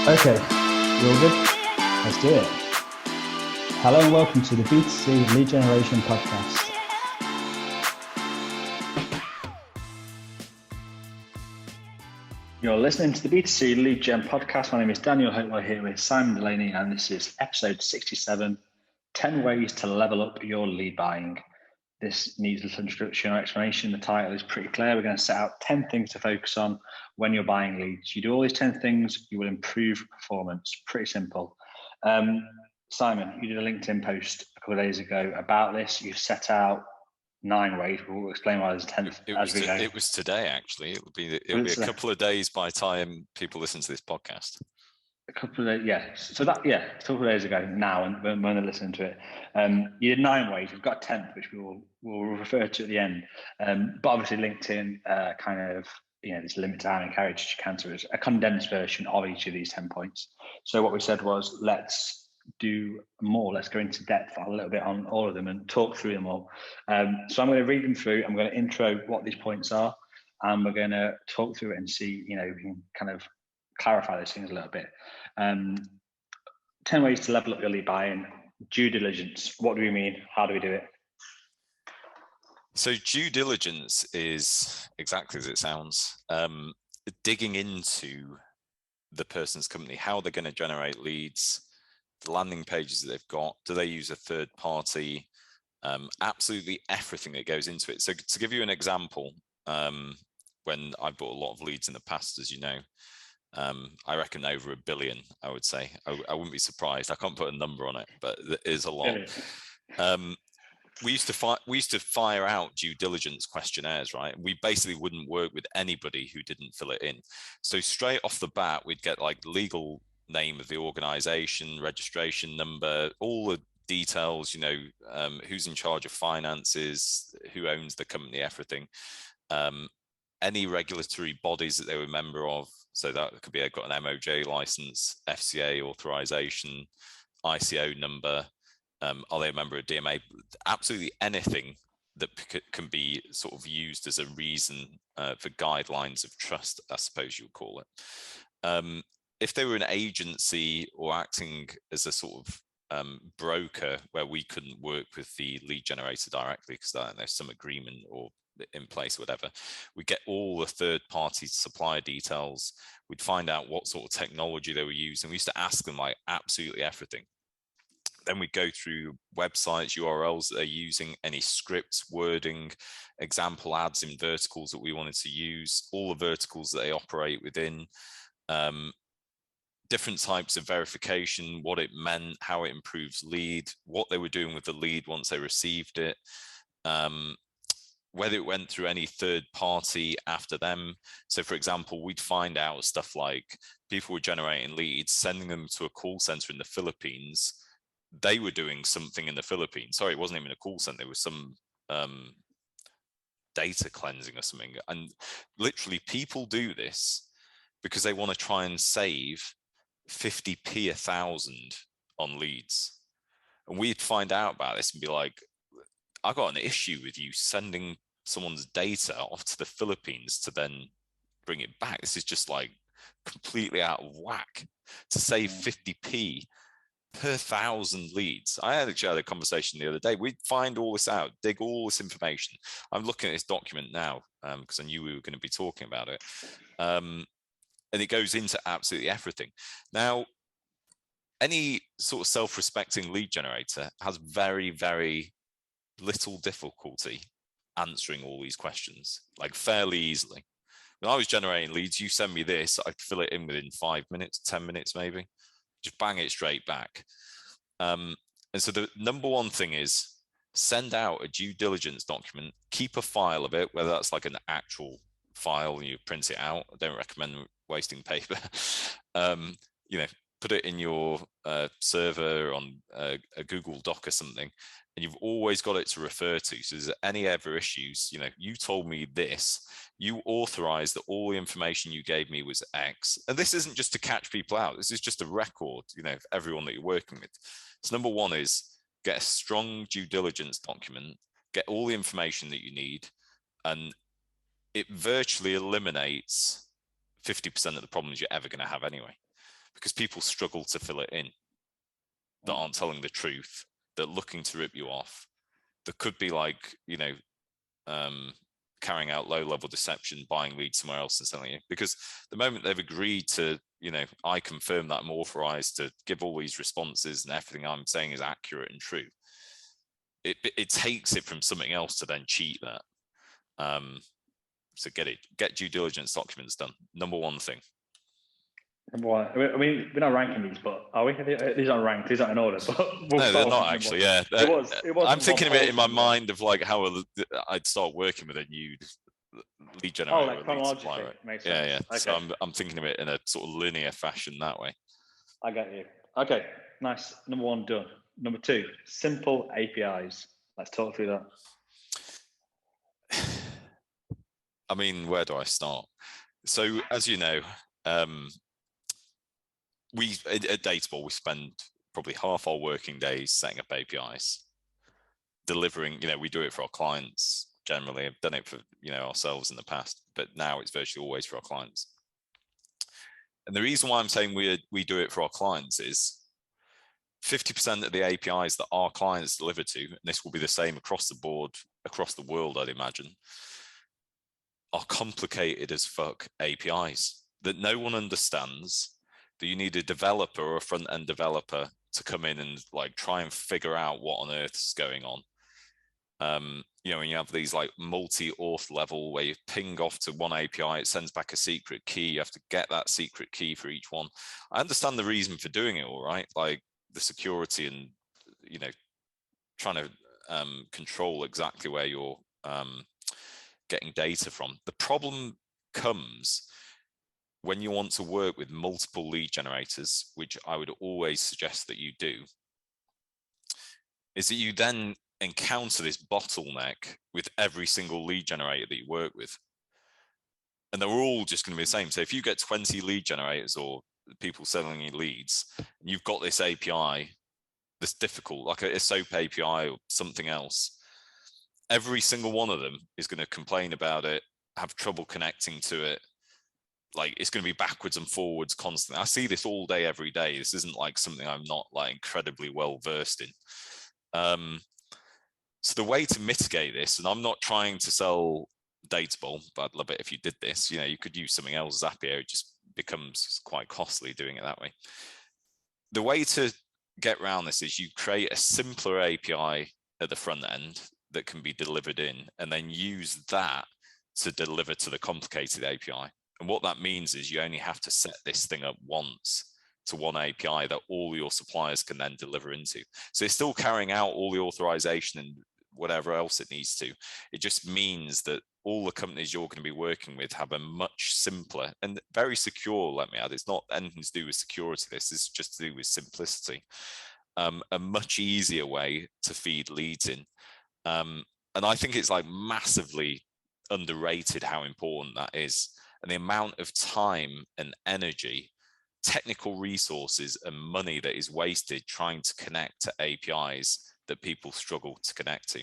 Okay, you all good? Let's do it. Hello and welcome to the B2C Lead Generation Podcast. You're listening to the B2C Lead Gen Podcast. My name is Daniel Hopewell here with Simon Delaney, and this is episode 67, 10 Ways to Level Up Your Lead Buying. This needs a little introduction or explanation. The title is pretty clear. We're going to set out 10 things to focus on when you're buying leads. You do all these 10 things, you will improve performance. Pretty simple. Simon, you did a LinkedIn post a couple of days ago about this. You've set out 9 ways. We'll explain why there's 10 as we go. It was today, actually. It'll be a couple of days by the time people listen to this podcast. A couple of days, yeah. So that, yeah, a couple of days ago now, and when they're listening to it, you did 9 ways. We've got a 10th, which we'll refer to at the end. But obviously, LinkedIn kind of, this limit to how many characters you can to is a condensed version of each of these 10 points. So what we said was, let's do more. Let's go into depth a little bit on all of them and talk through them all. So I'm going to read them through. I'm going to intro what these points are, and we're going to talk through it and see, we can kind of clarify those things a little bit. 10 ways to level up your lead buying. Due diligence. What do we mean? How do we do it? So due diligence is exactly as it sounds. Digging into the person's company, how they're going to generate leads, the landing pages that they've got, do they use a third party, absolutely everything that goes into it. So to give you an example, when I bought a lot of leads in the past, as you know, I reckon over 1 billion, I would say. I wouldn't be surprised. I can't put a number on it, but it is a lot. We used to fire out due diligence questionnaires, right? We basically wouldn't work with anybody who didn't fill it in. So straight off the bat, we'd get like the legal name of the organization, registration number, all the details, who's in charge of finances, who owns the company, everything. Any regulatory bodies that they were a member of. So that could be they've got an MOJ license, FCA authorization, ICO number. Are they a member of DMA? Absolutely anything that can be sort of used as a reason for guidelines of trust, I suppose you would call it. If they were an agency or acting as a sort of broker where we couldn't work with the lead generator directly because there's some agreement or in place, whatever, we get all the third-party supplier details. We'd find out what sort of technology they were using. We used to ask them like absolutely everything. Then we'd go through websites, URLs that they're using, any scripts, wording, example ads in verticals that we wanted to use, all the verticals that they operate within, different types of verification, what it meant, how it improves lead, what they were doing with the lead once they received it, whether it went through any third party after them. So for example, we'd find out stuff like people were generating leads, sending them to a call center in the Philippines. They were doing something in the Philippines. Sorry, it wasn't even a call center. There was some data cleansing or something. And literally people do this because they want to try and save 50p 1,000 on leads. And we'd find out about this and be like, I got an issue with you sending someone's data off to the Philippines to then bring it back. This is just like completely out of whack to save 50p per 1,000 leads. I actually had a conversation the other day. We'd find all this out, dig all this information. I'm looking at this document now because I knew we were going to be talking about it. And it goes into absolutely everything. Now, any sort of self-respecting lead generator has very, very little difficulty answering all these questions, like fairly easily. When I was generating leads, you send me this, I'd fill it in within 5 minutes, 10 minutes maybe, just bang it straight back. And so the number one thing is send out a due diligence document, keep a file of it, whether that's like an actual file and you print it out. I don't recommend wasting paper. Put it in your server on a Google Doc or something, and you've always got it to refer to. So if there's any ever issues, you told me this, you authorized that all the information you gave me was X. And this isn't just to catch people out. This is just a record, of everyone that you're working with. So number one is get a strong due diligence document, get all the information that you need, and it virtually eliminates 50% of the problems you're ever going to have anyway. because people struggle to fill it in, that aren't telling the truth, that are looking to rip you off, that could be like, carrying out low-level deception, buying leads somewhere else and selling it. Because the moment they've agreed to, I confirm that I'm authorized to give all these responses and everything I'm saying is accurate and true, it takes it from something else to then cheat that. So get due diligence documents done. Number one thing. Number one. I mean, we're not ranking these, but are we? These aren't ranked. These aren't in order. But no, they're not actually. Yeah, it was. I'm thinking of it in my mind of like how I'd start working with a new lead generator. Oh, like chronologically, right? Makes sense. Yeah. Okay. So I'm thinking of it in a sort of linear fashion that way. I get you. Okay, nice. Number one done. Number two, simple APIs. Let's talk through that. I mean, where do I start? So, as you know, we at Dateable, we spend probably half our working days setting up APIs, delivering. We do it for our clients generally. I've done it for ourselves in the past, but now it's virtually always for our clients. And the reason why I'm saying we do it for our clients is 50% of the APIs that our clients deliver to, and this will be the same across the board, across the world, I'd imagine, are complicated as fuck APIs that no one understands, that you need a developer or a front-end developer to come in and like try and figure out what on earth is going on. When you have these like multi-auth level where you ping off to one API, it sends back a secret key. You have to get that secret key for each one. I understand the reason for doing it, all right, like the security and trying to control exactly where you're getting data from. The problem comes when you want to work with multiple lead generators, which I would always suggest that you do, is that you then encounter this bottleneck with every single lead generator that you work with. And they're all just going to be the same. So if you get 20 lead generators or people selling you leads, and you've got this API that's difficult, like a SOAP API or something else, every single one of them is going to complain about it, have trouble connecting to it. Like it's going to be backwards and forwards constantly. I see this all day, every day. This isn't like something I'm not like incredibly well versed in. So the way to mitigate this, and I'm not trying to sell Dateable, but I'd love it if you did this. You could use something else, Zapier. It just becomes quite costly doing it that way. The way to get around this is you create a simpler API at the front end that can be delivered in, and then use that to deliver to the complicated API. And what that means is you only have to set this thing up once to one API that all your suppliers can then deliver into. So it's still carrying out all the authorization and whatever else it needs to. It just means that all the companies you're going to be working with have a much simpler and very secure, let me add, it's not anything to do with security, this is just to do with simplicity, a much easier way to feed leads in. And I think it's like massively underrated how important that is, and the amount of time and energy, technical resources and money that is wasted trying to connect to APIs that people struggle to connect to.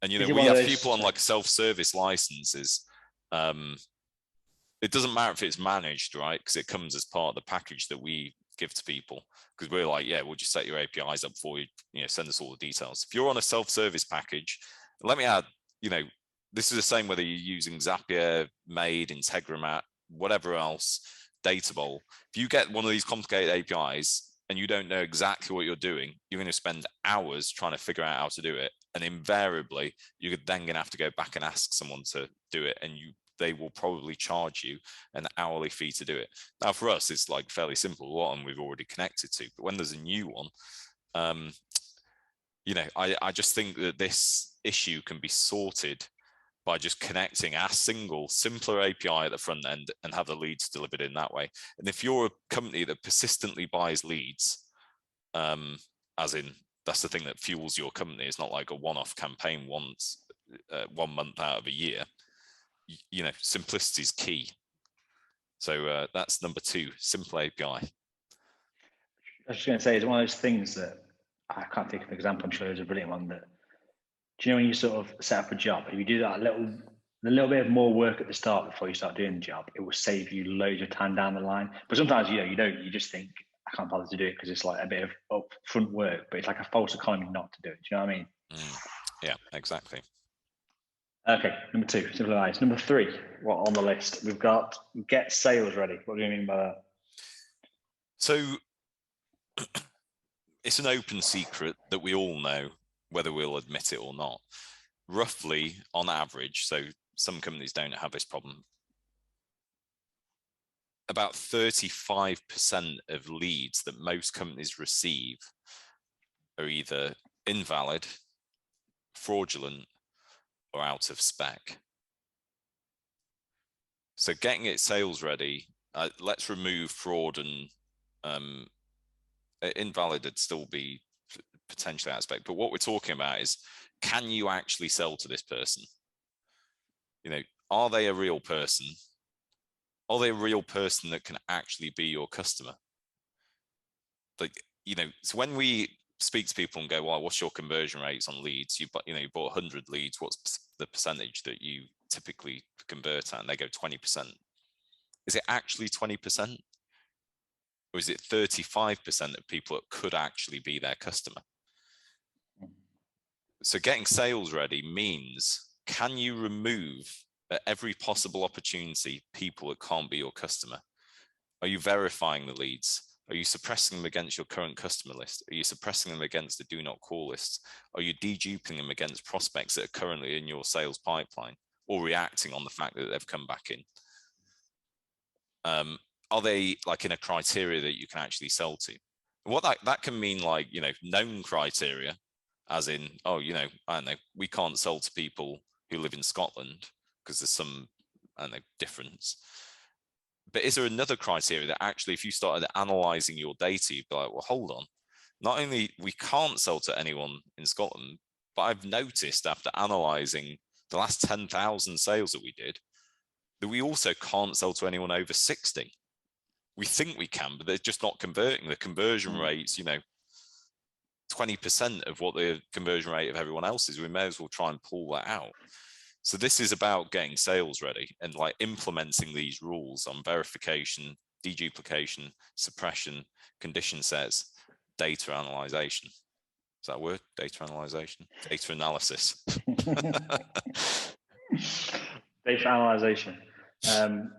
And we have people on like self-service licenses. It doesn't matter if it's managed, right? Because it comes as part of the package that we give to people, because we're like, yeah, we'll just set your APIs up for you, send us all the details. If you're on a self-service package, let me add, this is the same whether you're using Zapier, Made, Integromat, whatever else, Dateable. If you get one of these complicated APIs and you don't know exactly what you're doing, you're going to spend hours trying to figure out how to do it. And invariably, you're then going to have to go back and ask someone to do it. And they will probably charge you an hourly fee to do it. Now, for us, it's like fairly simple. A lot of them we've already connected to. But when there's a new one, I just think that this issue can be sorted by just connecting a single, simpler API at the front end and have the leads delivered in that way. And if you're a company that persistently buys leads, as in that's the thing that fuels your company, it's not like a one-off campaign once, 1 month out of a year, simplicity is key. So that's number two, simple API. I was just going to say, it's one of those things that I can't think of an example. I'm sure there's a brilliant one that, do you know when you sort of set up a job, if you do that little a little bit of more work at the start before you start doing the job, it will save you loads of time down the line. But sometimes, you just think, I can't bother to do it because it's like a bit of upfront work, but it's like a false economy not to do it. Do you know what I mean? Yeah, exactly. Okay, number 2, simplify. Number 3, what on the list? We've got get sales ready. What do you mean by that? So it's an open secret that we all know, whether we'll admit it or not. Roughly, on average, so some companies don't have this problem, about 35% of leads that most companies receive are either invalid, fraudulent, or out of spec. So getting it sales ready, let's remove fraud and invalid would still be potentially out of spec. But what we're talking about is, can you actually sell to this person? Are they a real person? Are they a real person that can actually be your customer? So when we speak to people and go, well, what's your conversion rates on leads? You bought 100 leads. What's the percentage that you typically convert at? And they go 20%. Is it actually 20%? Or is it 35% of people that could actually be their customer? So getting sales ready means, can you remove at every possible opportunity people that can't be your customer? Are you verifying the leads? Are you suppressing them against your current customer list? Are you suppressing them against the do not call lists? Are you deduping them against prospects that are currently in your sales pipeline, or reacting on the fact that they've come back in? Are they like in a criteria that you can actually sell to? What that can mean, like, known criteria, as in, I don't know, we can't sell to people who live in Scotland because there's some, I don't know, difference. But is there another criteria that actually, if you started analyzing your data, you'd be like, well, hold on. Not only we can't sell to anyone in Scotland, but I've noticed after analyzing the last 10,000 sales that we did, that we also can't sell to anyone over 60. We think we can, but they're just not converting. The conversion rates, 20% of what the conversion rate of everyone else is. We may as well try and pull that out. So this is about getting sales ready and like implementing these rules on verification, deduplication, suppression, condition sets, data analyzation. Is that a word? Data analyzation? Data analysis. Data analyzation.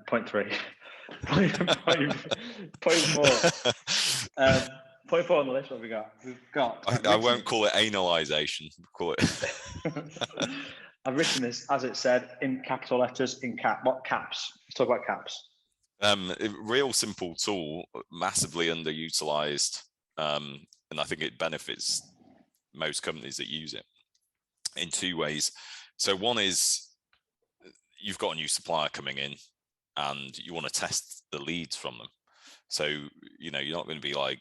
Point 3. Point 4. Point 4 on the list. What have we got? We've got. I won't call it analyzation. Call it. I've written this as it said in capital letters in cap. What caps? Let's talk about caps. Real simple tool, massively underutilized, and I think it benefits most companies that use it in 2 ways. So one is, you've got a new supplier coming in and you want to test the leads from them. So, you're not going to be like,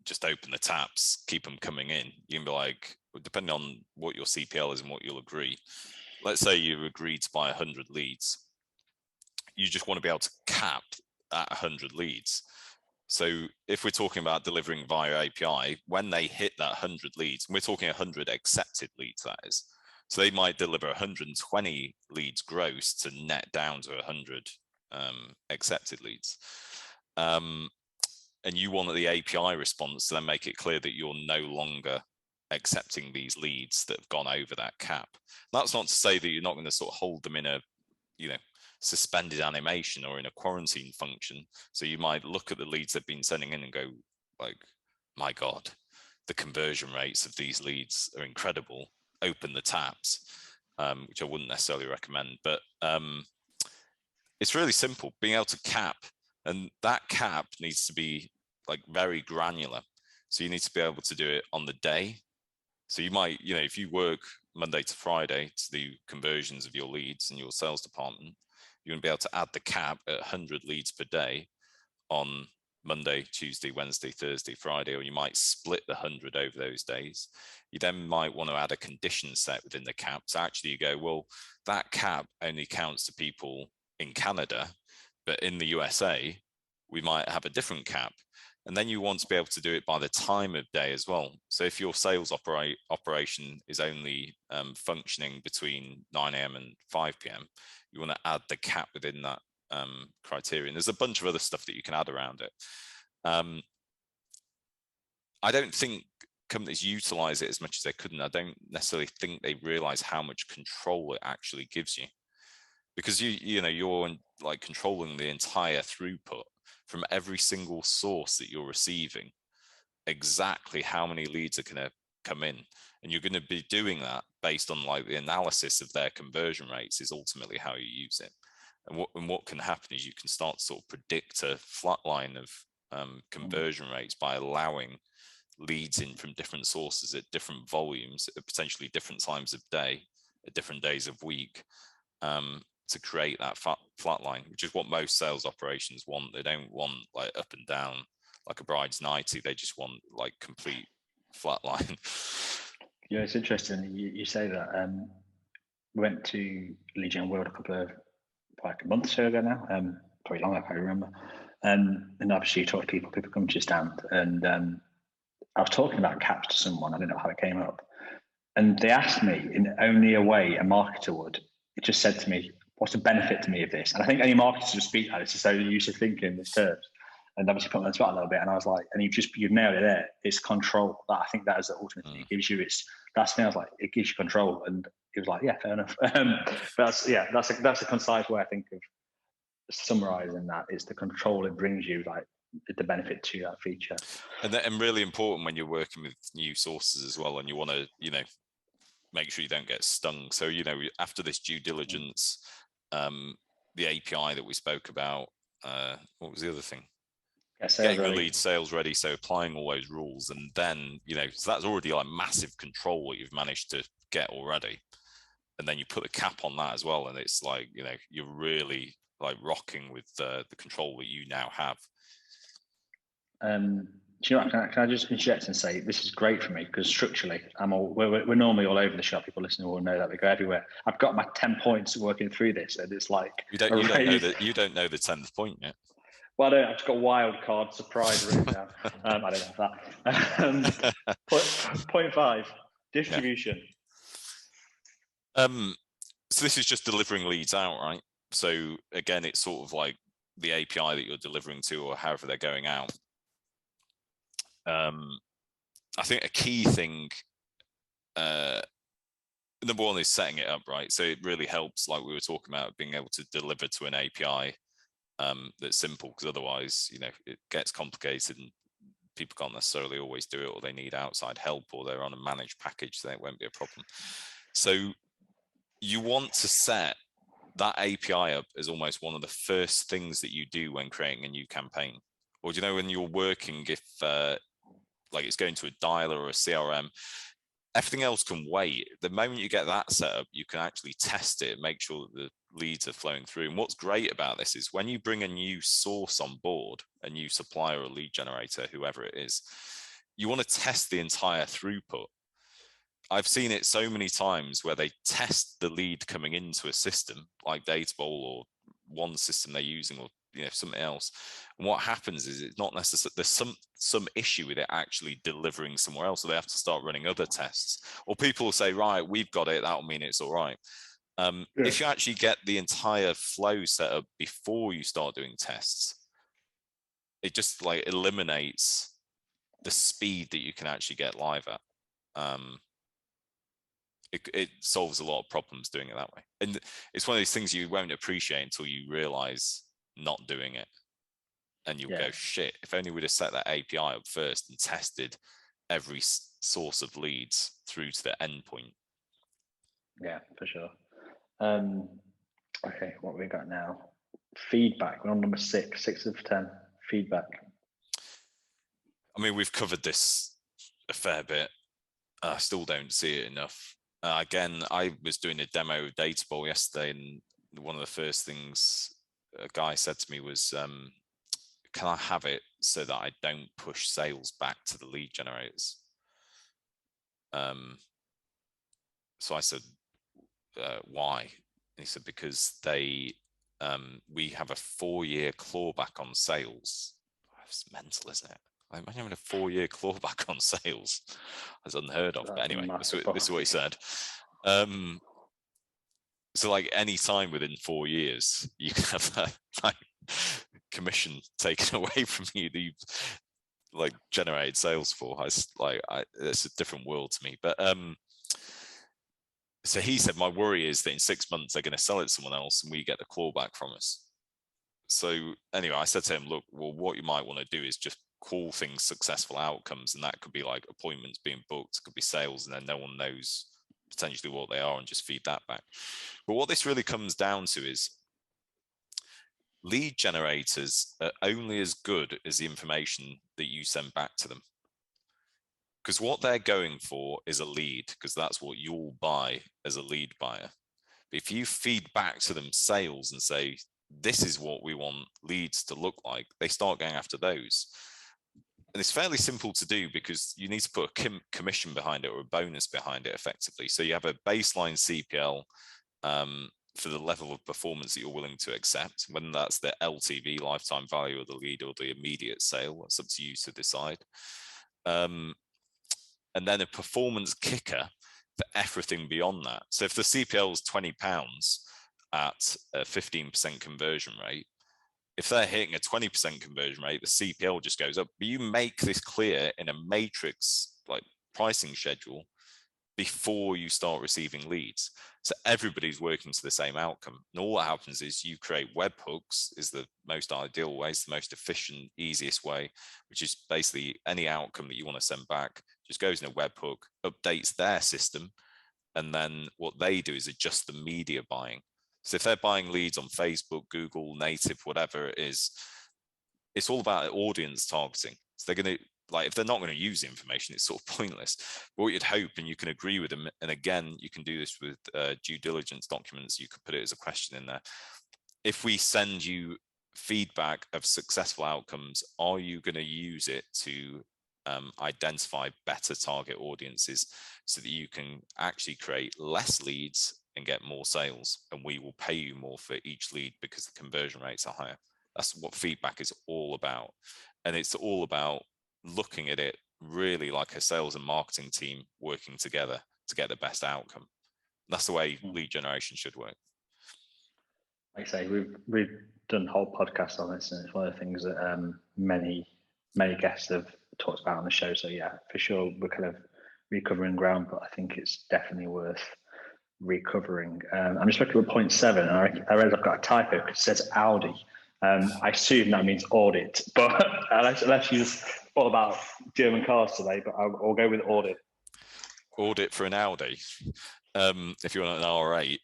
just open the taps, keep them coming in. You can be like, depending on what your CPL is and what you'll agree. Let's say you agreed to buy 100 leads. You just want to be able to cap at 100 leads. So if we're talking about delivering via API, when they hit that 100 leads, and we're talking 100 accepted leads, that is. So they might deliver 120 leads gross to net down to 100 accepted leads. And you want the API response to then make it clear that you're no longer accepting these leads that have gone over that cap. That's not to say that you're not going to sort of hold them in a, suspended animation or in a quarantine function. So you might look at the leads they've been sending in and go like, my God, the conversion rates of these leads are incredible. Open the taps, which I wouldn't necessarily recommend, but it's really simple, being able to cap, and that cap needs to be like very granular. So you need to be able to do it on the day. So you might, if you work Monday to Friday to do conversions of your leads in your sales department, you're going to be able to add the cap at 100 leads per day on Monday, Tuesday, Wednesday, Thursday, Friday, or you might split the 100 over those days. You then might want to add a condition set within the cap. So actually you go, well, that cap only counts to people in Canada, but in the USA, we might have a different cap. And then you want to be able to do it by the time of day as well. So if your sales operation is only functioning between 9 a.m. and 5 p.m., you want to add the cap within that criterion. There's a bunch of other stuff that you can add around it. I don't think companies utilize it as much as they could, and I don't necessarily think they realize how much control it actually gives you, because you're like controlling the entire throughput from every single source that you're receiving, exactly how many leads are going to come in, and you're going to be doing that based on like the analysis of their conversion rates is ultimately how you use it. And what can happen is you can start to sort of predict a flat line of conversion rates by allowing leads in from different sources at different volumes at potentially different times of day, at different days of week, to create that flat line, which is what most sales operations want. They don't want like up and down like a bride's nightie. They just want like complete flat line. Yeah, it's interesting you say that. We went to Lead Gen World a couple of like a month or so ago now, probably longer, I can't remember. And obviously you talk to people come to your stand, and I was talking about caps to someone, I don't know how it came up, and they asked me in only a way a marketer would. It just said to me, what's the benefit to me of this? And I think any marketers would speak like this, is so used to thinking in these terms. And obviously put me on the spot a little bit, and I was like, and you've nailed it there. It's control. That I think that is the ultimate thing it gives you. That's the thing. I was like, it gives you control, and he was like, yeah, fair enough. That's a concise way I think of summarizing that. Is the control it brings you, like the benefit to that feature. And really important when you're working with new sources as well, and you want to make sure you don't get stung. So after this due diligence, the API that we spoke about, what was the other thing? Getting the lead sales ready, so applying all those rules, and then so that's already like massive control what you've managed to get already, and then you put a cap on that as well, and it's like you're really like rocking with the control that you now have. Do you know what, can I just interject and say this is great for me, because structurally we're normally all over the shop. People listening will know that we go everywhere. I've got my 10 points working through this, and it's like you don't know the 10th point yet. Well, I've just got wild card surprise route now. I don't have that. Point 5, distribution. Yeah. So this is just delivering leads out, right? So again, it's sort of like the API that you're delivering to, or however they're going out. I think a key thing, number one, is setting it up right. So it really helps, like we were talking about, being able to deliver to an API that's simple, because otherwise, it gets complicated and people can't necessarily always do it, or they need outside help, or they're on a managed package, so it won't be a problem. So you want to set that API up as almost one of the first things that you do when creating a new campaign. Or when you're working, if like it's going to a dialer or a CRM, everything else can wait. The moment you get that set up, you can actually test it, make sure that the leads are flowing through. And what's great about this is when you bring a new source on board, a new supplier or lead generator, whoever it is, you want to test the entire throughput. I've seen it so many times where they test the lead coming into a system like Datable or one system they're using, or something else. And what happens is it's not necessarily, there's some issue with it actually delivering somewhere else, so they have to start running other tests. Or people will say, right, we've got it, that'll mean it's all right. If you actually get the entire flow set up before you start doing tests, it just like eliminates the speed that you can actually get live at. It solves a lot of problems doing it that way. And it's one of these things you won't appreciate until you realize not doing it. And you'll go, shit, if only we'd have set that API up first and tested every source of leads through to the endpoint. Yeah, for sure. Okay, what have we got now? Feedback. We're on number 6 of 10. Feedback. I mean, we've covered this a fair bit. I still don't see it enough. Again, I was doing a demo of Datable yesterday, and one of the first things a guy said to me was, can I have it so that I don't push sales back to the lead generators? So I said, why? And he said, because they we have a 4-year clawback on sales. It's mental, isn't it? I imagine having a 4-year clawback on sales. That's unheard of. But anyway, this is what he said. So like any time within 4 years, you can have that like commission taken away from you that you've like generated sales for. It's like it's a different world to me. But so he said, my worry is that in 6 months they're going to sell it to someone else and we get the clawback from us. So anyway, I said to him, look, well, what you might want to do is just call things successful outcomes, and that could be like appointments being booked, could be sales, and then no one knows potentially what they are, and just feed that back. But what this really comes down to is lead generators are only as good as the information that you send back to them. Because what they're going for is a lead, because that's what you'll buy as a lead buyer. But if you feed back to them sales and say, this is what we want leads to look like, they start going after those. And it's fairly simple to do because you need to put a commission behind it or a bonus behind it effectively. So you have a baseline CPL for the level of performance that you're willing to accept, whether that's the LTV, lifetime value of the lead, or the immediate sale. It's up to you to decide. And then a performance kicker for everything beyond that. So if the CPL is £20 at a 15% conversion rate, if they're hitting a 20% conversion rate, the CPL just goes up. But you make this clear in a matrix like pricing schedule before you start receiving leads. So everybody's working to the same outcome. And all that happens is you create webhooks, is the most ideal way, it's the most efficient, easiest way, which is basically any outcome that you want to send back just goes in a webhook, updates their system, and then what they do is adjust the media buying. So if they're buying leads on Facebook, Google, native, whatever it is, it's all about audience targeting. So they're going to, like, if they're not going to use the information, it's sort of pointless. But what you'd hope, and you can agree with them, and again, you can do this with due diligence documents, you could put it as a question in there. If we send you feedback of successful outcomes, are you going to use it to identify better target audiences so that you can actually create less leads and get more sales, and we will pay you more for each lead because the conversion rates are higher? That's what feedback is all about. And it's all about looking at it really like a sales and marketing team working together to get the best outcome. That's the way lead generation should work. Like I say, we've done a whole podcast on this, and it's one of the things that many guests have talked about on the show. So yeah, for sure, we're kind of recovering ground, but I think it's definitely worth recovering. I'm just looking at point 7, and I realize I've got a typo because it says Audi. I assume that means audit, but unless you're all about German cars today, but I'll go with audit. Audit for an Audi, if you want an R8.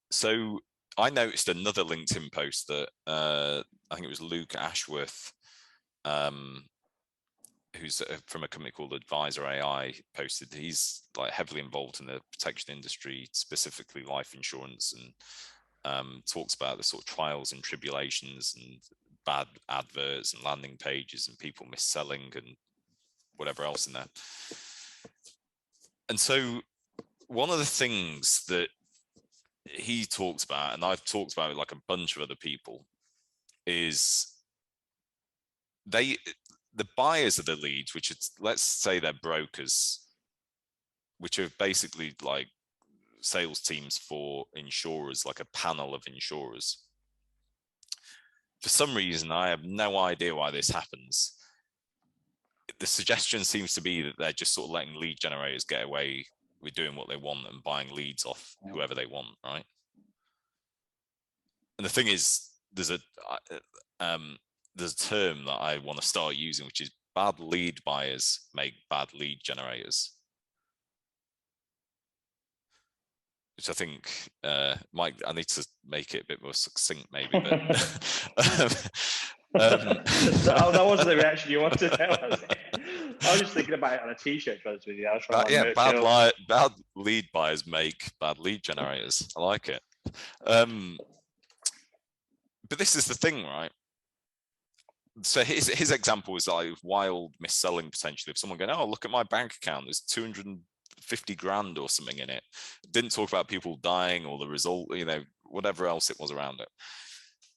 So I noticed another LinkedIn post that I think it was Luke Ashworth, who's from a company called Advisor AI, posted. He's like heavily involved in the protection industry, specifically life insurance, and talks about the sort of trials and tribulations and bad adverts and landing pages and people mis-selling and whatever else in there. And so one of the things that he talks about, and I've talked about it like a bunch of other people, is the buyers of the leads, which is, let's say they're brokers, which are basically like sales teams for insurers, like a panel of insurers. For some reason, I have no idea why this happens. The suggestion seems to be that they're just sort of letting lead generators get away with doing what they want and buying leads off whoever they want, right? And the thing is, there's a term that I want to start using, which is bad lead buyers make bad lead generators. Which I think I need to make it a bit more succinct, maybe. But that wasn't the reaction you wanted. Was it? I was just thinking about it on a T-shirt. With you, bad lead buyers make bad lead generators. I like it. But this is the thing, right? So his example is like wild mis-selling potentially. If someone going, oh, look at my bank account, there's 250 grand or something in it. Didn't talk about people dying or the result, whatever else it was around it.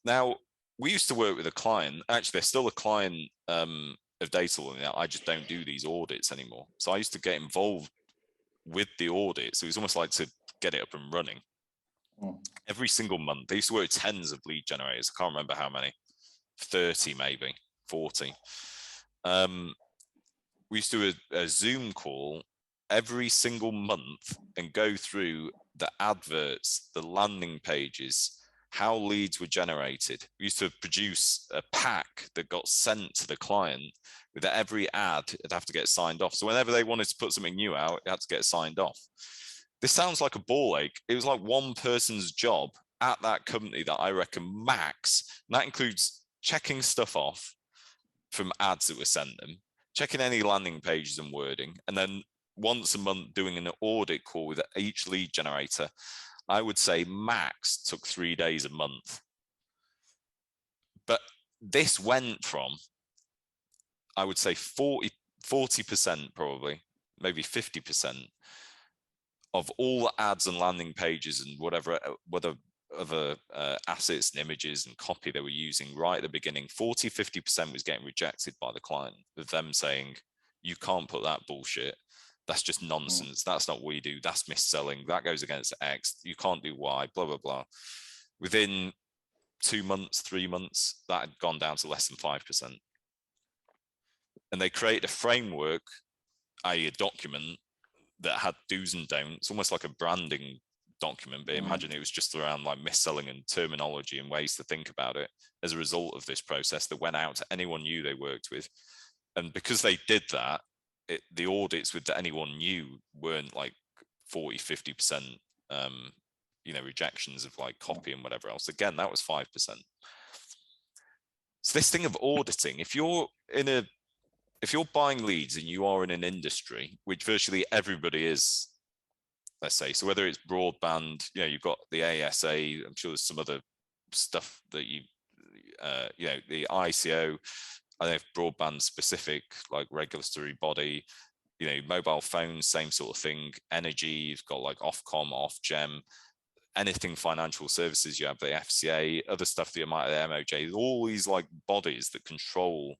Now, we used to work with a client, actually, they're still a client of Data Law. I just don't do these audits anymore. So I used to get involved with the audit. So it was almost like to get it up and running. Every single month, they used to work with tens of lead generators. I can't remember how many, 30 maybe, 40. We used to do a Zoom call every single month and go through the adverts, the landing pages, how leads were generated. We used to produce a pack that got sent to the client with every ad, it'd have to get signed off. So whenever they wanted to put something new out, it had to get signed off. This sounds like a ball ache. It was like one person's job at that company that I reckon max, and that includes checking stuff off from ads that were sent them, checking any landing pages and wording, and then once a month doing an audit call with each lead generator. I would say max took 3 days a month. But this went from, I would say 40% probably, maybe 50% of all the ads and landing pages and whatever other assets and images and copy they were using right at the beginning, 40-50% was getting rejected by the client, with them saying, you can't put that bullshit. That's just nonsense. That's not what we do. That's mis-selling. That goes against X. You can't do Y, blah, blah, blah. Within 2 months, 3 months, that had gone down to less than 5%. And they created a framework, i.e. a document that had do's and don'ts, almost like a branding document, but imagine it was just around like mis-selling and terminology and ways to think about it as a result of this process that went out to anyone new they worked with. And because they did that, the audits with anyone new weren't like 40-50% rejections of like copy and whatever else. Again, that was 5%. So this thing of auditing, if you're buying leads and you are in an industry which virtually everybody is, let's say, so whether it's broadband, you've got the ASA, I'm sure there's some other stuff that the ICO, I don't know if broadband specific, like regulatory body, mobile phones, same sort of thing, energy, you've got like Ofcom, Ofgem, anything financial services, you have the FCA, other stuff that you might have the MOJ, all these like bodies that control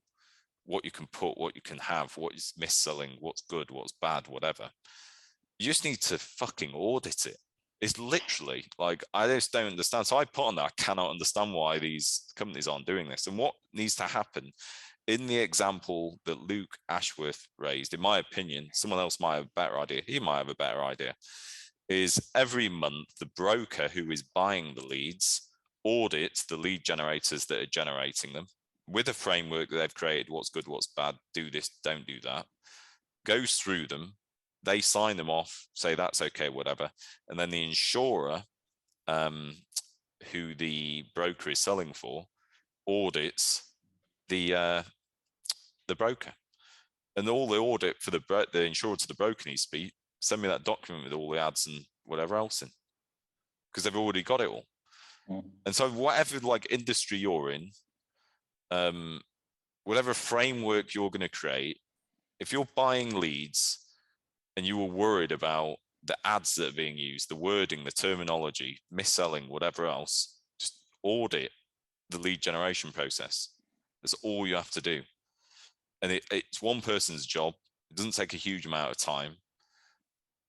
what you can put, what you can have, what is mis-selling, what's good, what's bad, whatever. You just need to fucking audit it. It's literally like, I just don't understand. So I put on that, I cannot understand why these companies aren't doing this. And what needs to happen in the example that Luke Ashworth raised, in my opinion, someone else might have a better idea, he might have a better idea, is every month the broker who is buying the leads audits the lead generators that are generating them with a framework that they've created, what's good, what's bad, do this, don't do that, goes through them, they sign them off, say that's okay, whatever, and then the insurer who the broker is selling for audits the broker, and all the audit for the insurer to the broker needs to be, send me that document with all the ads and whatever else in, because they've already got it all. And so whatever like industry you're in, whatever framework you're going to create, if you're buying leads and you were worried about the ads that are being used, the wording, the terminology, mis-selling, whatever else, just audit the lead generation process. That's all you have to do. And it's one person's job. It doesn't take a huge amount of time.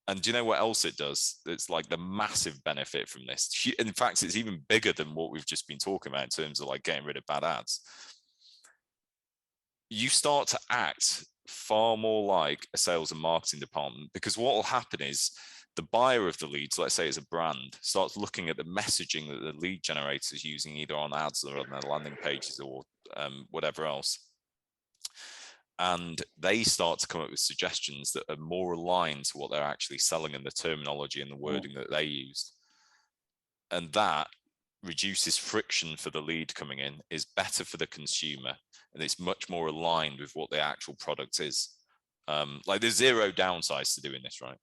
And do you know what else it does? It's like the massive benefit from this. In fact, it's even bigger than what we've just been talking about in terms of like getting rid of bad ads. You start to act far more like a sales and marketing department, because what will happen is the buyer of the leads, let's say it's a brand, starts looking at the messaging that the lead generator is using either on ads or on their landing pages or whatever else. And they start to come up with suggestions that are more aligned to what they're actually selling and the terminology and the wording that they used. And that reduces friction for the lead coming in, is better for the consumer, and it's much more aligned with what the actual product is. Like there's zero downsides to doing this, right?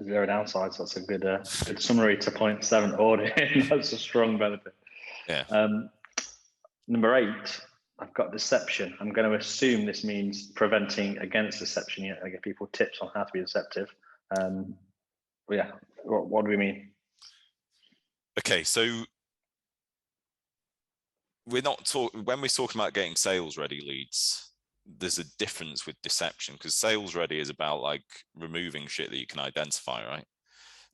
Zero downsides. That's a good summary to point 7 audit. That's a strong benefit. Yeah. Number 8, I've got deception. I'm going to assume this means preventing against deception. I give people tips on how to be deceptive. But yeah, what do we mean? Okay, so we're not talking, when we're talking about getting sales ready leads, there's a difference with deception, because sales ready is about like removing shit that you can identify, right?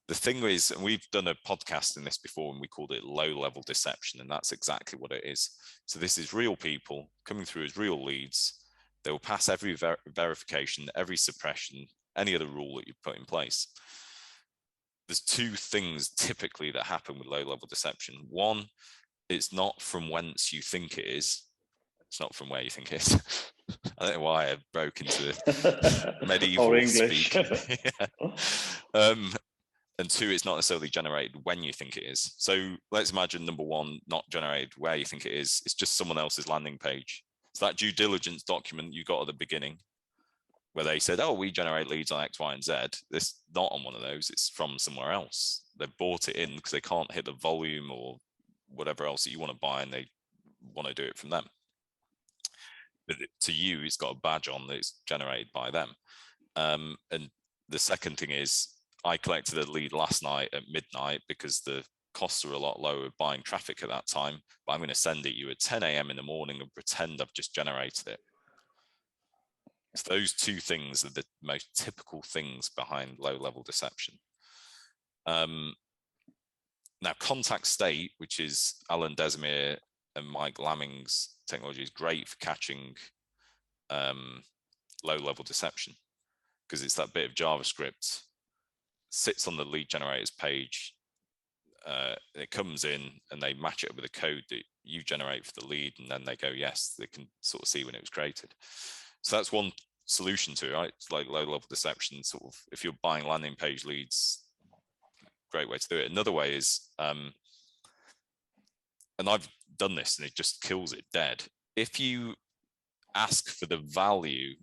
The thing is, and we've done a podcast in this before and we called it low level deception, and that's exactly what it is. So this is real people coming through as real leads. They will pass every verification, every suppression, any other rule that you put in place. There's two things typically that happen with low level deception. One, it's not from whence you think it is. It's not from where you think it is. I don't know why I broke into medieval speak. Yeah. And two, it's not necessarily generated when you think it is. So let's imagine number one, not generated where you think it is. It's just someone else's landing page. So that due diligence document you got at the beginning, where they said, oh, we generate leads on X, Y, and Z. It's not on one of those. It's from somewhere else. They bought it in because they can't hit the volume or whatever else that you want to buy, and they want to do it from them. But to you, it's got a badge on that it's generated by them. And the second thing is, I collected a lead last night at midnight because the costs are a lot lower buying traffic at that time, but I'm going to send it you at 10 a.m. in the morning and pretend I've just generated it. So those two things are the most typical things behind low-level deception. Now, contact state, which is Alan Desimere and Mike Lamming's technology, is great for catching low-level deception, because it's that bit of JavaScript sits on the lead generators page. It comes in and they match it up with the code that you generate for the lead, and then they go, yes, they can sort of see when it was created. So that's one solution to it, right? It's like low-level deception. Sort of, if you're buying landing page leads, great way to do it. Another way is, and I've done this and it just kills it dead. If you ask for the value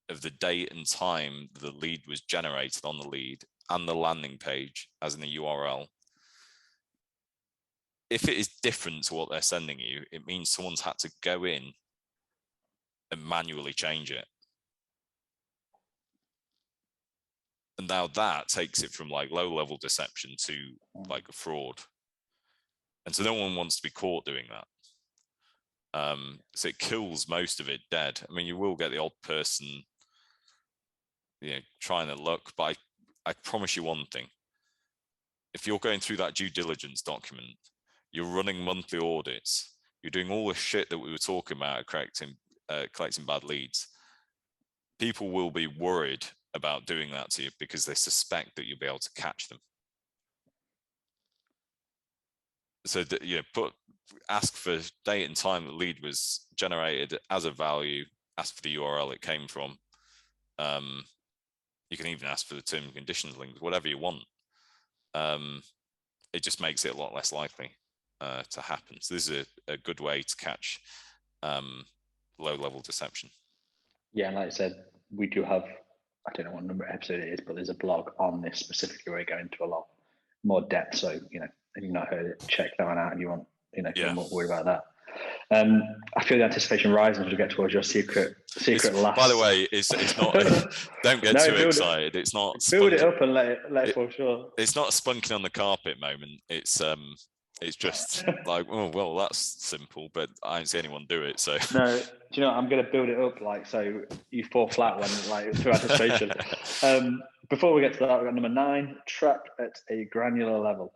of the date and time the lead was generated on the lead and the landing page, as in the URL, if it is different to what they're sending you, it means someone's had to go in and manually change it. And now that takes it from like low-level deception to like a fraud. And so no one wants to be caught doing that. So it kills most of it dead. I mean, you will get the odd person, trying to look, but I promise you one thing. If you're going through that due diligence document, you're running monthly audits, you're doing all the shit that we were talking about, collecting bad leads, people will be worried about doing that to you because they suspect that you'll be able to catch them. So that, ask for date and time the lead was generated as a value, ask for the URL it came from. You can even ask for the terms and conditions link, whatever you want. It just makes it a lot less likely to happen. So this is a good way to catch low-level deception. Yeah, and like I said, we do have, I don't know what number episode it is, but there's a blog on this specifically where we go into a lot more depth. So, if you've not heard it, check that one out and you want, you're more worried about that. I feel the anticipation rises as we get towards your secret last. By the way, it's not. Don't get too excited. It's not. Build it up and let it fall short. It's not a spunking on the carpet moment. It's just like, oh well, that's simple, but I don't see anyone do it. So no, do you know what? I'm going to build it up like so you fall flat when through anticipation. Before we get to that, we've got number 9: track at a granular level.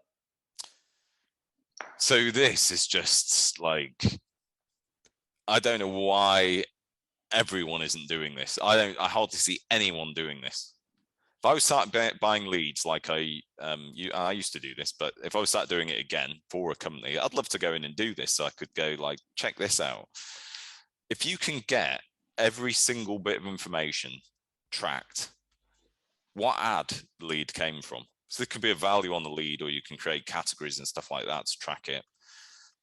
So this is just like, I don't know why everyone isn't doing this. I hardly see anyone doing this. If I was start buying leads like I used to do this, but if I was start doing it again for a company, I'd love to go in and do this. So I could go like, check this out. If you can get every single bit of information tracked, what ad the lead came from. So there could be a value on the lead, or you can create categories and stuff like that to track it.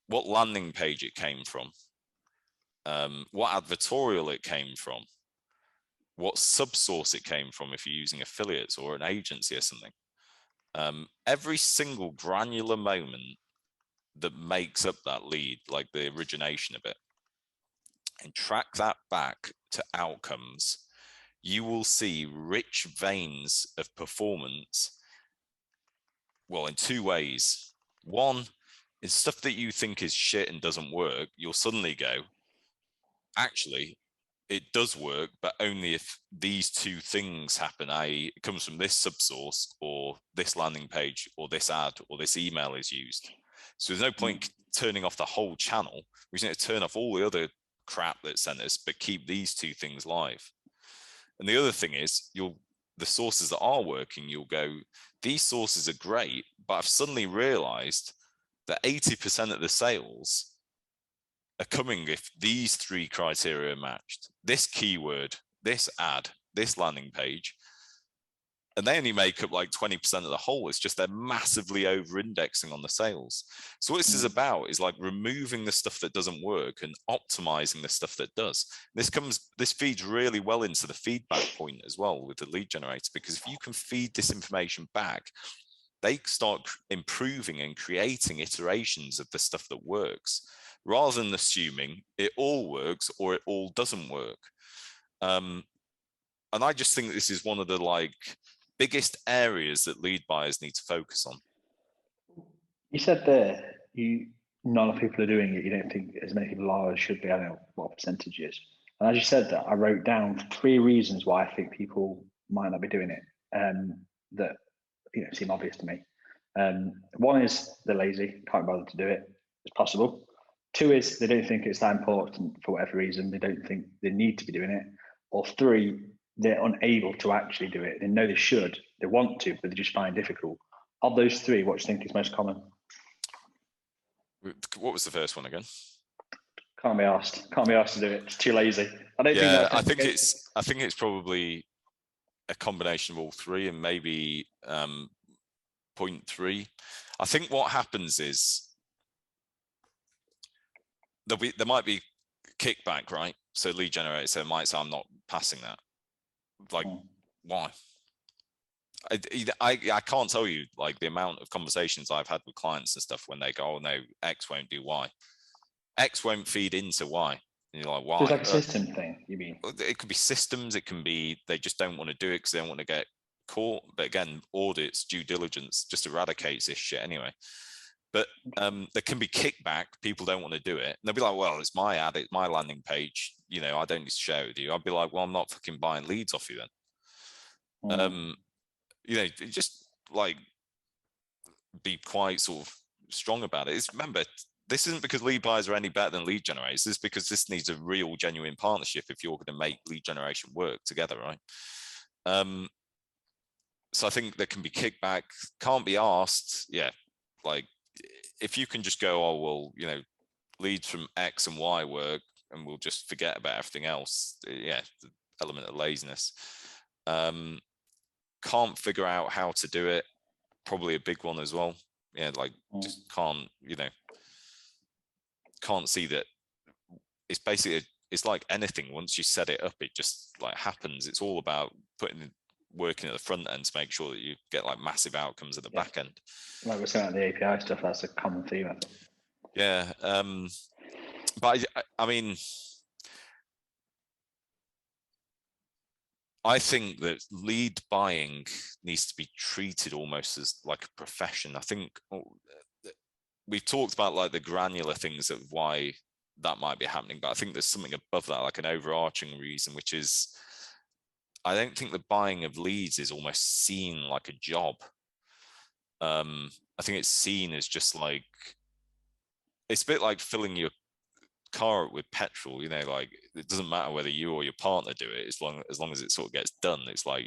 What landing page it came from, what advertorial it came from, what subsource it came from if you're using affiliates or an agency or something. Every single granular moment that makes up that lead, like the origination of it, and track that back to outcomes, you will see rich veins of performance. Well, in two ways. One is stuff that you think is shit and doesn't work. You'll suddenly go, actually, it does work, but only if these two things happen, i.e. it comes from this subsource or this landing page or this ad or this email is used. So there's no point turning off the whole channel. We just need to turn off all the other crap that sent us, but keep these two things live. And the other thing is the sources that are working, you'll go, these sources are great, but I've suddenly realized that 80% of the sales are coming if these three criteria are matched. This keyword, this ad, this landing page, and they only make up like 20% of the whole. It's just they're massively over indexing on the sales. So what this is about is like removing the stuff that doesn't work and optimizing the stuff that does. This feeds really well into the feedback point as well with the lead generator, because if you can feed this information back, they start improving and creating iterations of the stuff that works, rather than assuming it all works or it all doesn't work. And I just think this is one of the like biggest areas that lead buyers need to focus on. You said there, not a lot of people are doing it. You don't think as many people are as should be. I don't know what percentage is. And as you said that, I wrote down 3 reasons why I think people might not be doing it. That seem obvious to me. One is they're lazy, can't bother to do it. It's possible. 2 is they don't think it's that important for whatever reason. They don't think they need to be doing it. Or 3, they're unable to actually do it. They know they should, they want to, but they just find it difficult. Of those 3, what do you think is most common? What was the first one again? Can't be asked. Can't be asked to do it. It's too lazy. I think it's probably a combination of all 3 and maybe 0.3. I think what happens is there might be kickback, right? So lead generator might say, I'm not passing that. Like, why? I can't tell you like the amount of conversations I've had with clients and stuff when they go, oh no, X won't do Y. X won't feed into Y. And you're like, why? So it's like a system thing, you mean? It could be systems. It can be they just don't want to do it because they don't want to get caught. But again, audits, due diligence just eradicates this shit anyway. But there can be kickback. People don't want to do it. And they'll be like, well, it's my ad, it's my landing page. I don't need to share it with you. I'd be like, well, I'm not fucking buying leads off you then. Just like be quite sort of strong about it. Remember, this isn't because lead buyers are any better than lead generators. This is because this needs a real, genuine partnership if you're going to make lead generation work together, right? So I think there can be kickback, can't be asked. Yeah, like if you can just go, oh, well, leads from X and Y work and we'll just forget about everything else. Yeah, the element of laziness. Can't figure out how to do it. Probably a big one as well. Yeah, like just can't see that. It's basically, it's like anything. Once you set it up, it just like happens. It's all about working at the front end to make sure that you get like massive outcomes at the back end. Like we're saying, the API stuff, that's a common theme, I think. Yeah. But I mean, I think that lead buying needs to be treated almost as like a profession. I think we've talked about like the granular things of why that might be happening, but I think there's something above that, like an overarching reason, which is I don't think the buying of leads is almost seen like a job. I think it's seen as just like, it's a bit like filling your car up with petrol, like it doesn't matter whether you or your partner do it, as long as it sort of gets done. It's like,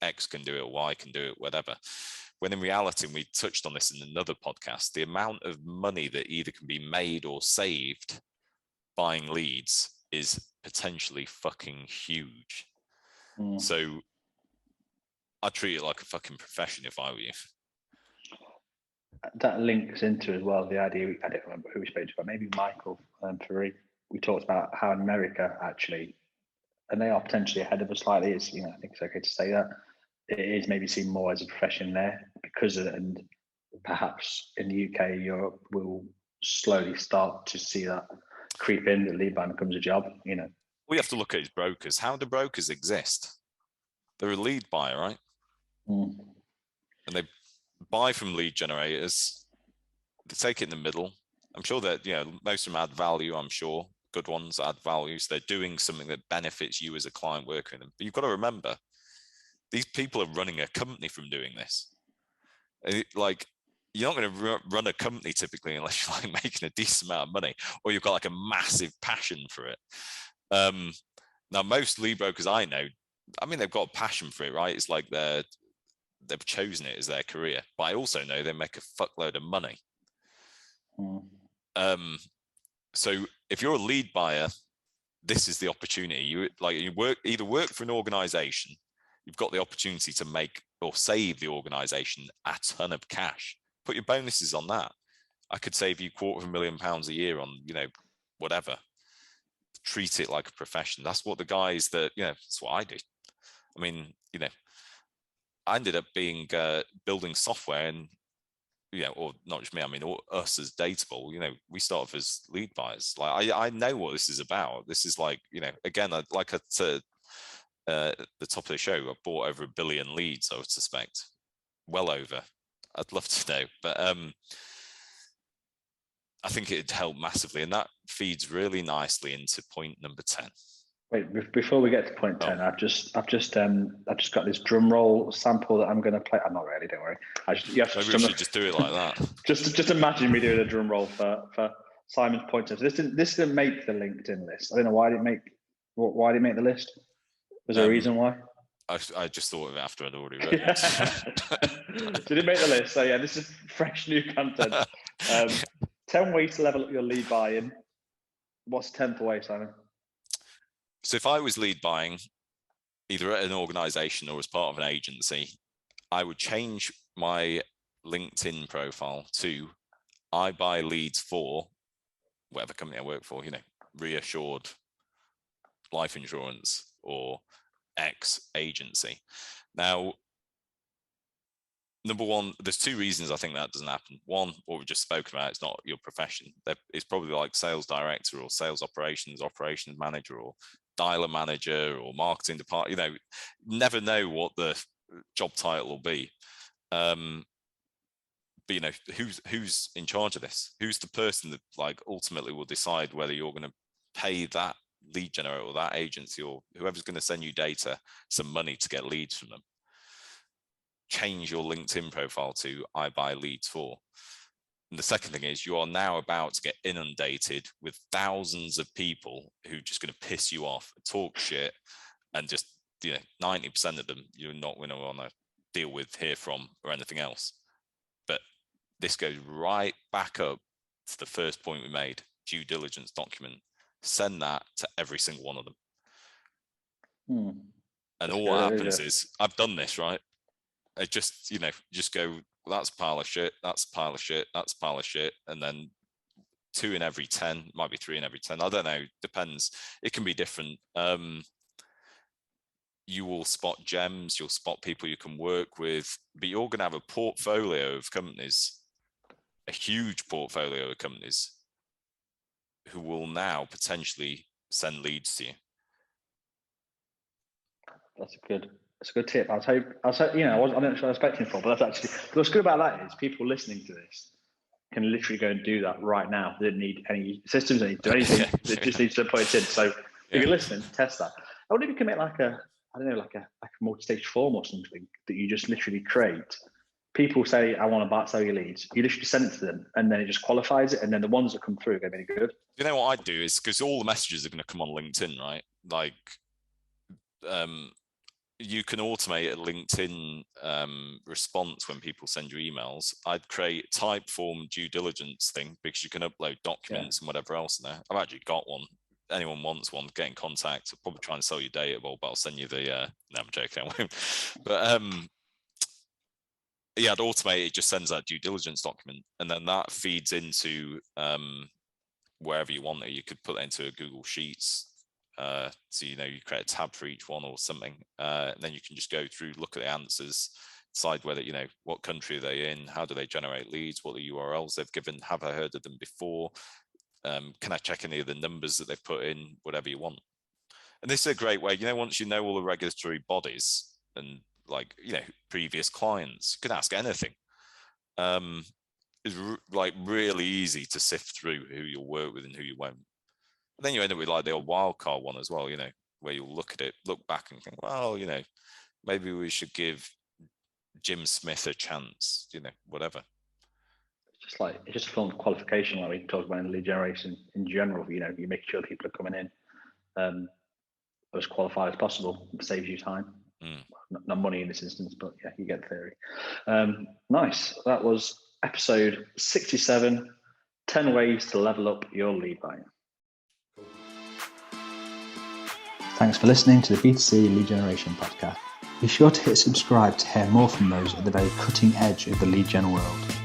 X can do it, Y can do it, whatever. When in reality, and we touched on this in another podcast, the amount of money that either can be made or saved buying leads is potentially fucking huge. So I'd treat it like a fucking profession if I were you. That links into as well the idea, I don't remember who we spoke to, but maybe Michael Ferry. We talked about how in America actually, and they are potentially ahead of us slightly, I think it's okay to say that, it is maybe seen more as a profession there because of it, and perhaps in the UK, Europe will slowly start to see that creep in, that lead buying becomes a job, We have to look at his brokers. How do brokers exist? They're a lead buyer, right? And buy from lead generators. They take it in the middle. I'm sure that, most of them add value. I'm sure good ones add value. So they're doing something that benefits you as a client working with them. But you've got to remember, these people are running a company from doing this. Like, you're not going to run a company typically unless you're like making a decent amount of money, or you've got like a massive passion for it. Now, most lead brokers I know, I mean, they've got a passion for it, right? It's like they've chosen it as their career. But I also know they make a fuckload of money. So if you're a lead buyer, this is the opportunity. You either work for an organization, you've got the opportunity to make or save the organization a ton of cash. Put your bonuses on that. I could save you £250,000 a year on, whatever. Treat it like a profession. That's what the guys that, that's what I do. I mean, I ended up being building software, and or not just me, I mean, us as Dateable, we start off as lead buyers. Like, I know what this is about. This is like, again, like at the top of the show, I bought over 1 billion leads, I would suspect. Well over. I'd love to know. But I think it'd help massively. And that feeds really nicely into point number 10. Wait, before we get to point 10, I've just got this drum roll sample that I'm going to play. I'm not really, don't worry. Maybe we should just do it like that. Just imagine me doing a drum roll for Simon's point 10. So this didn't make the LinkedIn list. I don't know why did it make the list. Was there a reason why? I just thought of it after I'd already written. Did it make the list? So yeah, this is fresh new content. 10 ways to level up your lead buying. What's the 10th way, Simon? So if I was lead buying, either at an organization or as part of an agency, I would change my LinkedIn profile to I buy leads for whatever company I work for, Reassured Life Insurance or X agency. Now, number one, there's 2 reasons I think that doesn't happen. One, what we've just spoken about, it's not your profession. It's probably like sales director or sales operations manager or dialer manager or marketing department. Never know what the job title will be. But who's in charge of this? Who's the person that like ultimately will decide whether you're going to pay that lead generator or that agency or whoever's going to send you data some money to get leads from them? Change your LinkedIn profile to I buy leads for. And the second thing is, you are now about to get inundated with thousands of people who are just going to piss you off, talk shit, and just 90% of them you're not going to want to deal with, hear from, or anything else. But this goes right back up to the first point we made: due diligence document. Send that to every single one of them. And all what happens is, I've done this, right? I just, just go, that's a pile of shit, that's a pile of shit, that's a pile of shit. And then 2 in every 10, might be 3 in every 10. I don't know, depends. It can be different. You will spot gems, you'll spot people you can work with, but you're going to have a portfolio of companies, a huge portfolio of companies who will now potentially send leads to you. That's a good tip. I'll tell you, I'm not sure I was expecting for, but that's actually, what's good about that is people listening to this can literally go and do that right now. They don't need any systems, they don't do anything. They just need to put it in. So if you're listening, test that. I wonder if you can make like a multi-stage form or something that you just literally create. People say, I want to sell your leads. You literally send it to them and then it just qualifies it. And then the ones that come through are going to be good. You know what I'd do is, because all the messages are going to come on LinkedIn, right? Like, you can automate a LinkedIn response when people send you emails. I'd create type form due diligence thing, because you can upload documents and whatever else in there. I've actually got one. Anyone wants one, get in contact. I'll probably try and sell you data, but I'll send you the no, I'm joking, I won't. But yeah, I'd automate it, just sends that due diligence document, and then that feeds into wherever you want it. You could put that into a Google Sheets. So you create a tab for each one or something, and then you can just go through, look at the answers, decide whether what country are they in, how do they generate leads, what the URLs they've given, have I heard of them before, can I check any of the numbers that they've put in, whatever you want. And this is a great way, once you know all the regulatory bodies and previous clients, you can ask anything. It's like really easy to sift through who you'll work with and who you won't. But then you end up with like the old wildcard one as well, where you'll look at it, look back and think, well, maybe we should give Jim Smith a chance, whatever. It's just a form of qualification, like we talk about in lead generation in general. You make sure people are coming in as qualified as possible. It saves you time, not money in this instance, but yeah, you get the theory. Nice. That was episode 67. 10 ways to level up your lead volume. Thanks for listening to the B2C Lead Generation podcast. Be sure to hit subscribe to hear more from those at the very cutting edge of the lead gen world.